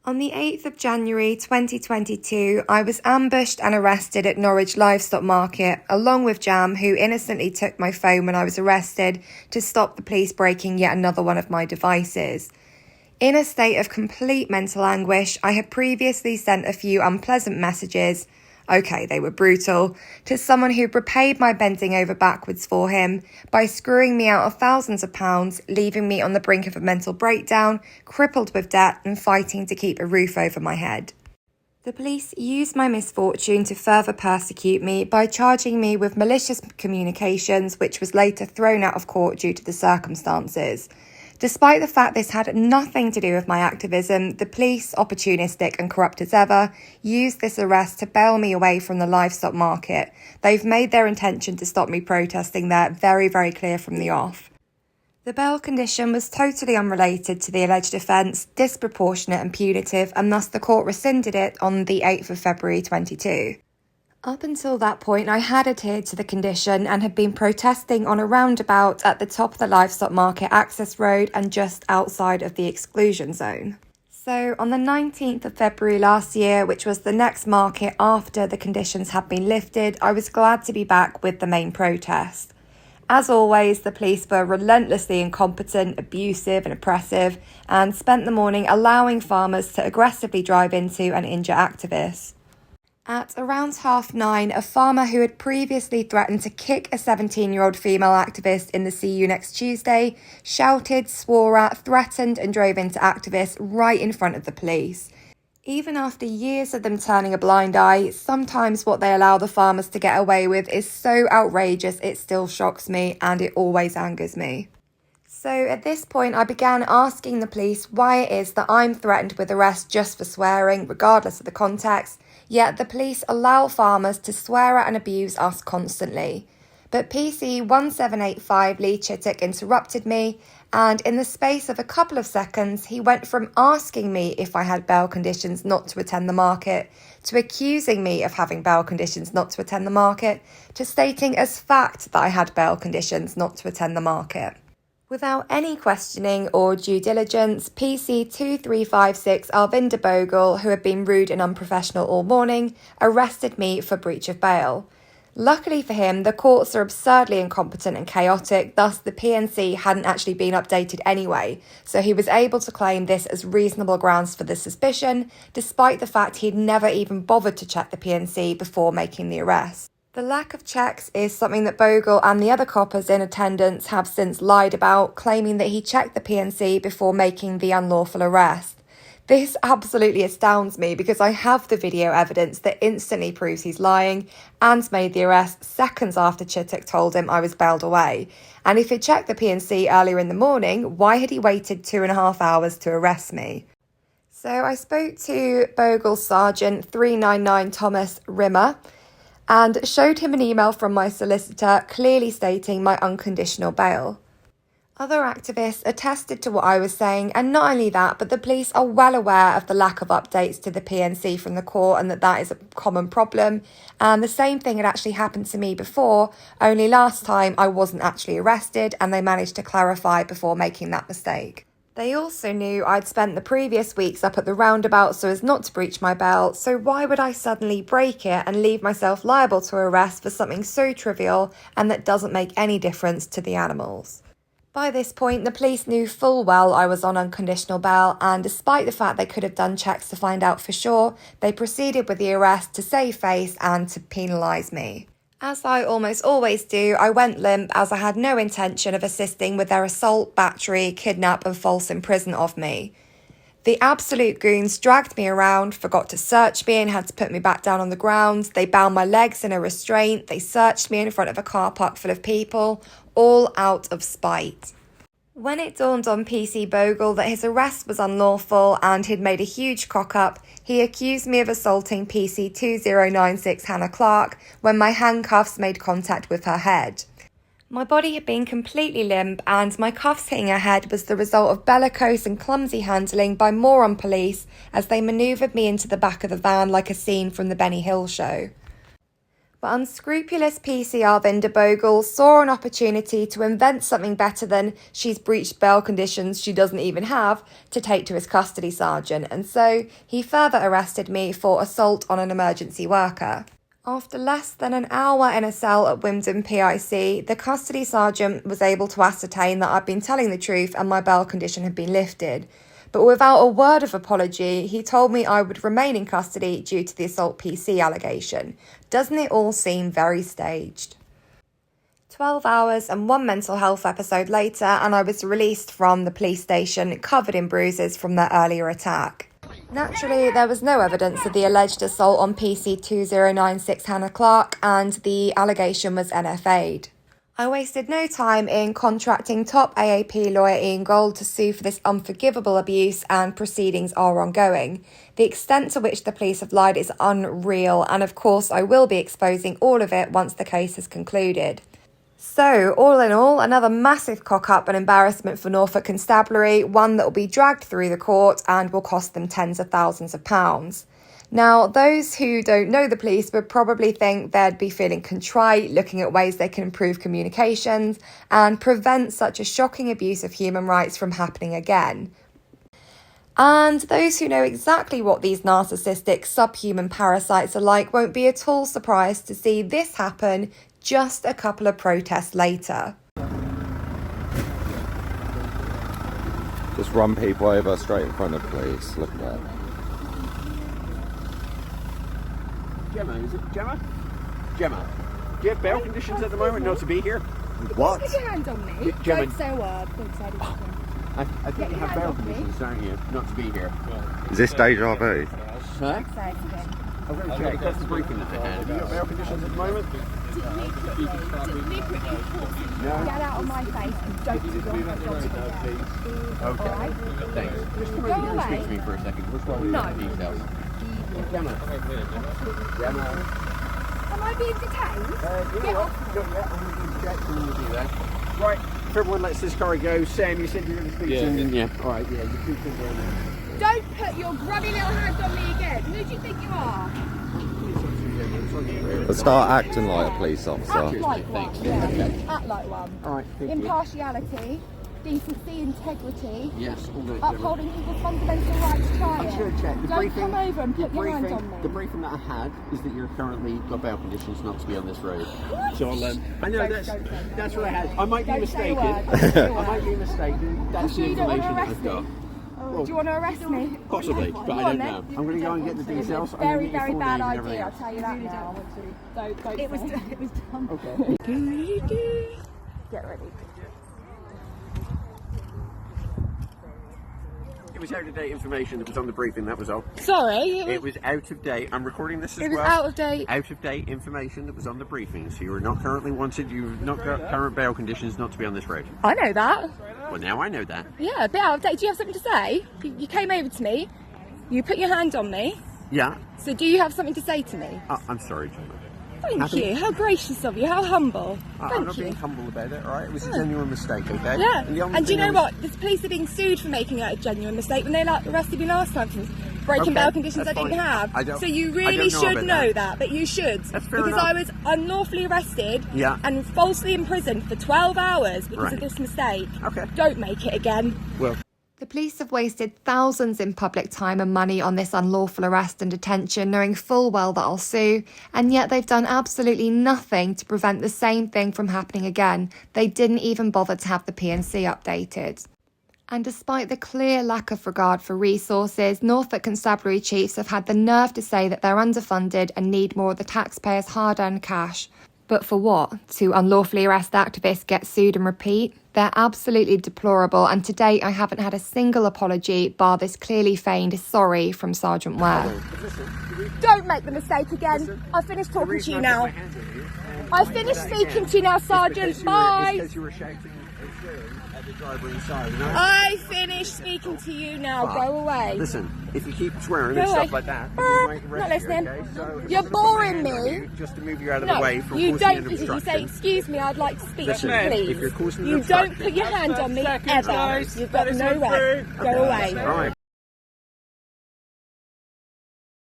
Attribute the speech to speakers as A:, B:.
A: On the 8th of January 2022, I was ambushed and arrested at Norwich Livestock Market, along with Jam, who innocently took my phone when I was arrested to stop the police breaking yet another one of my devices. In a state of complete mental anguish, I had previously sent a few unpleasant messages, okay, they were brutal, to someone who repaid my bending over backwards for him by screwing me out of thousands of pounds, leaving me on the brink of a mental breakdown, crippled with debt and fighting to keep a roof over my head. The police used my misfortune to further persecute me by charging me with malicious communications, which was later thrown out of court due to the circumstances. Despite the fact this had nothing to do with my activism, the police, opportunistic and corrupt as ever, used this arrest to bail me away from the livestock market. They've made their intention to stop me protesting there very, very clear from the off. The bail condition was totally unrelated to the alleged offence, disproportionate and punitive, and thus the court rescinded it on the 8th of February 22. Up until that point, I had adhered to the condition and had been protesting on a roundabout at the top of the livestock market access road and just outside of the exclusion zone. So on the 19th of February last year, which was the next market after the conditions had been lifted, I was glad to be back with the main protest. As always, the police were relentlessly incompetent, abusive and oppressive, and spent the morning allowing farmers to aggressively drive into and injure activists. At around 9:30, a farmer who had previously threatened to kick a 17-year-old female activist in the See You Next Tuesday shouted, swore at, threatened and drove into activists right in front of the police. Even after years of them turning a blind eye, sometimes what they allow the farmers to get away with is so outrageous it still shocks me and it always angers me. So at this point, I began asking the police why it is that I'm threatened with arrest just for swearing, regardless of the context, yet the police allow farmers to swear at and abuse us constantly. But PC 1785 Lee Chittick interrupted me, and in the space of a couple of seconds, he went from asking me if I had bail conditions not to attend the market, to accusing me of having bail conditions not to attend the market, to stating as fact that I had bail conditions not to attend the market. Without any questioning or due diligence, PC 2356 Arvinder Bogle, who had been rude and unprofessional all morning, arrested me for breach of bail. Luckily for him, the courts are absurdly incompetent and chaotic, thus the PNC hadn't actually been updated anyway, so he was able to claim this as reasonable grounds for the suspicion, despite the fact he'd never even bothered to check the PNC before making the arrest. The lack of checks is something that Bogle and the other coppers in attendance have since lied about, claiming that he checked the PNC before making the unlawful arrest. This absolutely astounds me because I have the video evidence that instantly proves he's lying and made the arrest seconds after Chittick told him I was bailed away. And if he'd checked the PNC earlier in the morning, why had he waited 2.5 hours to arrest me? So I spoke to Bogle's Sergeant 399 Thomas Rimmer, and showed him an email from my solicitor clearly stating my unconditional bail. Other activists attested to what I was saying, and not only that, but the police are well aware of the lack of updates to the PNC from the court and that is a common problem. And the same thing had actually happened to me before, only last time I wasn't actually arrested and they managed to clarify before making that mistake. They also knew I'd spent the previous weeks up at the roundabout so as not to breach my bail, so why would I suddenly break it and leave myself liable to arrest for something so trivial and that doesn't make any difference to the animals? By this point, the police knew full well I was on unconditional bail, and despite the fact they could have done checks to find out for sure, they proceeded with the arrest to save face and to penalise me. As I almost always do, I went limp as I had no intention of assisting with their assault, battery, kidnap and false imprisonment of me. The absolute goons dragged me around, forgot to search me and had to put me back down on the ground. They bound my legs in a restraint. They searched me in front of a car park full of people, all out of spite. When it dawned on PC Bogle that his arrest was unlawful and he'd made a huge cock-up, he accused me of assaulting PC 2096 Hannah Clark when my handcuffs made contact with her head. My body had been completely limp and my cuffs hitting her head was the result of bellicose and clumsy handling by moron police as they manoeuvred me into the back of the van like a scene from the Benny Hill show. But unscrupulous PCR vendor Bogle saw an opportunity to invent something better than she's breached bail conditions she doesn't even have to take to his custody sergeant, and so he further arrested me for assault on an emergency worker. After less than an hour in a cell at Wymondham PIC, the custody sergeant was able to ascertain that I'd been telling the truth and my bail condition had been lifted. But without a word of apology, he told me I would remain in custody due to the assault PC allegation. Doesn't it all seem very staged? 12 hours and one mental health episode later, and I was released from the police station covered in bruises from their earlier attack. Naturally, there was no evidence of the alleged assault on PC 2096 Hannah Clark, and the allegation was NFA'd. I wasted no time in contracting top AAP lawyer Ian Gold to sue for this unforgivable abuse, and proceedings are ongoing. The extent to which the police have lied is unreal, and of course I will be exposing all of it once the case is concluded. So, all in all, another massive cock-up and embarrassment for Norfolk Constabulary, one that will be dragged through the court and will cost them tens of thousands of pounds. Now, those who don't know the police would probably think they'd be feeling contrite, looking at ways they can improve communications and prevent such a shocking abuse of human rights from happening again. And those who know exactly what these narcissistic, subhuman parasites are like won't be at all surprised to see this happen just a couple of protests later.
B: Just run people over straight in front of police. Look at that.
C: Gemma, is it Gemma? Gemma, do you have bail conditions at the moment not to be here?
B: What?
D: Put your hand on me.
C: Gemma,
D: Don't say a word. Don't say anything.
C: I think you have bail conditions, don't you, not to be here?
B: Is this deja vu?
C: Huh?
D: Say it again.
C: I'm going to check. That's the briefing that they had. Have you got bail conditions at the moment?
D: Deliberately forcing you to get out of my face and don't do your job again.
C: Okay.
D: Alright?
C: Thanks. Just come
D: Go
C: over here and
D: away.
C: speak to me for a second. What's wrong with
D: No.
C: the details? Gemma. Gemma.
D: Am I being detained?
C: Get off. Not yet. I'm going to check and we'll do that. Right. If everyone lets this car go, Sam, you said you were going to speak to him, didn't you? Alright, yeah, you speak to him down there.
D: Don't put your grubby little hand on me again. Who do you think you are?
B: But start acting like a police officer.
D: Act like one. Yeah. Act like one.
C: Alright, thank you.
D: Impartiality, decency, integrity.
C: Yes, all good. Gemma.
D: Upholding people's fundamental rights. Try
C: I'm
D: it.
C: just going to check. The
D: Don't
C: briefing,
D: come over and put your hand on me.
C: The briefing that I had is that you're currently got bail conditions not to be on this road. So I'll I know that's what I had. I might be mistaken. I might be mistaken. That's the
D: You don't
C: information
D: wanna
C: that I've got.
D: arrest me? Do you want to arrest me?
C: Possibly, but I don't know. I'm going to go and get the details.
D: Very,
C: I'm gonna
D: very
C: get your full
D: bad
C: name and everything
D: idea. I'll
C: else.
D: tell you that now. Don't it was done.
C: Okay.
D: Get ready.
C: It was out of date information that was on the briefing, that was all.
D: Sorry,
C: It was out of date. I'm recording this as
D: it was
C: well.
D: out of date.
C: Out of date information that was on the briefing. So you are not currently wanted, you've not got current bail conditions not to be on this road.
D: I know that.
C: Well, now I know that.
D: Yeah, a bit out of date. Do you have something to say? You came over to me. You put your hand on me.
C: Yeah.
D: So do you have something to say to me?
C: I'm sorry, Gemma.
D: Thank you. How gracious of you. How humble.
C: I'm
D: Thank
C: not
D: you.
C: being humble about it, alright? It was a genuine mistake, okay?
D: Yeah.
C: And, the only
D: And do you
C: thing
D: know
C: I was-
D: what? The police are being sued for making a genuine mistake when they arrested me last time for breaking
C: Okay,
D: bail conditions I
C: that's
D: didn't
C: fine.
D: have.
C: I don't-
D: So you
C: I
D: really
C: don't know
D: should
C: about
D: know
C: that.
D: that, but you should.
C: That's fair
D: because
C: enough.
D: I was unlawfully arrested
C: Yeah.
D: and falsely imprisoned for 12 hours because
C: Right.
D: of this mistake.
C: Okay.
D: Don't make it again.
C: Well,
A: The police have wasted thousands in public time and money on this unlawful arrest and detention, knowing full well that I'll sue, and yet they've done absolutely nothing to prevent the same thing from happening again. They didn't even bother to have the PNC updated. And despite the clear lack of regard for resources, Norfolk Constabulary chiefs have had the nerve to say that they're underfunded and need more of the taxpayers' hard-earned cash. But for what? To unlawfully arrest activists, get sued and repeat? They're absolutely deplorable, and to date I haven't had a single apology bar this clearly feigned sorry from Sergeant Ware.
D: Don't make the mistake again. I finished talking to you now. I finished speaking to you now, Sergeant. Bye.
C: Because you were shouting and cheering at the driver inside, you know?
D: I finished speaking to you now. Go away.
C: Listen, if you keep swearing
D: Go
C: and
D: away.
C: stuff like that,
D: Not
C: you might arrest
D: listening.
C: you, okay? So
D: You're
C: I'm gonna put my
D: boring
C: hand on
D: me.
C: you just to move you out of
D: No,
C: the way from
D: you
C: causing
D: don't.
C: an
D: You say,
C: obstruction.
D: excuse me, I'd like to speak,
C: Listen,
D: please.
C: if you're causing an
D: You don't
C: obstruction-
D: put your hand on me ever. You've got no right. Go away.
C: Right,